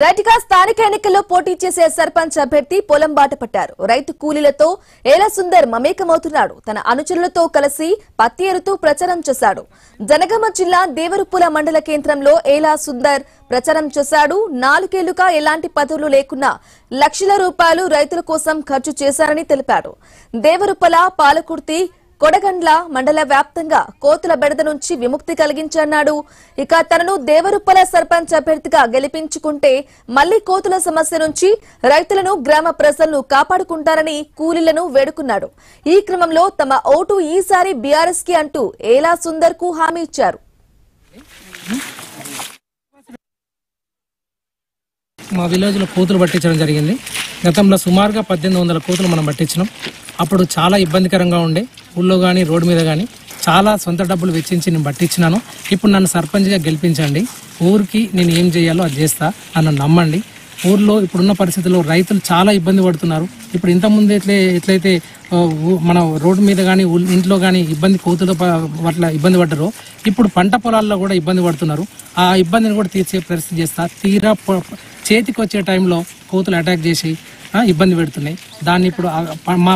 రైతుగా స్థానిక ఎన్నికల్లో పోటీ చేసే సర్పంచ్ అభ్యర్థి పొలం బాట పట్టారు. రైతు కూలీలతో ఏలా సుందర్ మమేకమవుతున్నాడు. తన అనుచరులతో కలిసి పత్తి ఏరుతూ ప్రచారం చేశాడు. జనగామ జిల్లా దేవరుపుల మండల కేంద్రంలో ఏలా సుందర్ ప్రచారం చేశాడు. 4 ఏళ్లుగా ఎలాంటి పదవులు లేకున్నా లక్షల రూపాయలు రైతుల కోసం ఖర్చు చేశారని తెలిపాడు. దేవరుపుల, పాలకుర్తి, కొడగండ్ల మండల వ్యాప్తంగా కోతుల బెడద నుంచి విముక్తి కలిగించన్నాడు. ఇక తనను దేవరుప్పల సర్పంచ్ అభ్యర్థిగా గెలిపించుకుంటే మళ్లీ కోతుల సమస్య నుంచి రైతులను, గ్రామ ప్రజలను కాపాడుకుంటారని కూలీలను వేడుకున్నాడు. ఈ క్రమంలో తమ ఓటు ఈసారి బీఆర్ఎస్ కి అంటూ ఏలా సుందర్ కు హామీ ఇచ్చారు. మా విలేజ్ లో కోతులు పట్టించడం జరిగింది. గతంలో సుమారుగా 1800 కోతులు మనం పట్టించినాం. అప్పుడు చాలా ఇబ్బందికరంగా ఉండే, ఊళ్ళో కానీ రోడ్డు మీద కానీ చాలా సొంత డబ్బులు వెచ్చించి నేను పట్టించినాను. ఇప్పుడు నన్ను సర్పంచ్గా గెలిపించండి, ఊరికి నేను ఏం చేయాలో అది చేస్తా, నన్ను నమ్మండి. ఊర్లో ఇప్పుడున్న పరిస్థితుల్లో రైతులు చాలా ఇబ్బంది పడుతున్నారు. ఇప్పుడు ఇంతకుముందు ఎట్లయితే మన రోడ్డు మీద కానీ ఇంట్లో కానీ కోతుల పట్ల ఇబ్బంది పడ్డారో, ఇప్పుడు పంట పొలాల్లో కూడా ఇబ్బంది పడుతున్నారు. ఆ ఇబ్బందిని కూడా తీర్చే పరిస్థితి చేస్తా. తీరా చేతికి వచ్చే టైంలో కోతులు అటాక్ చేసి ఇబ్బంది పెడుతున్నాయి. దాన్ని ఇప్పుడు మా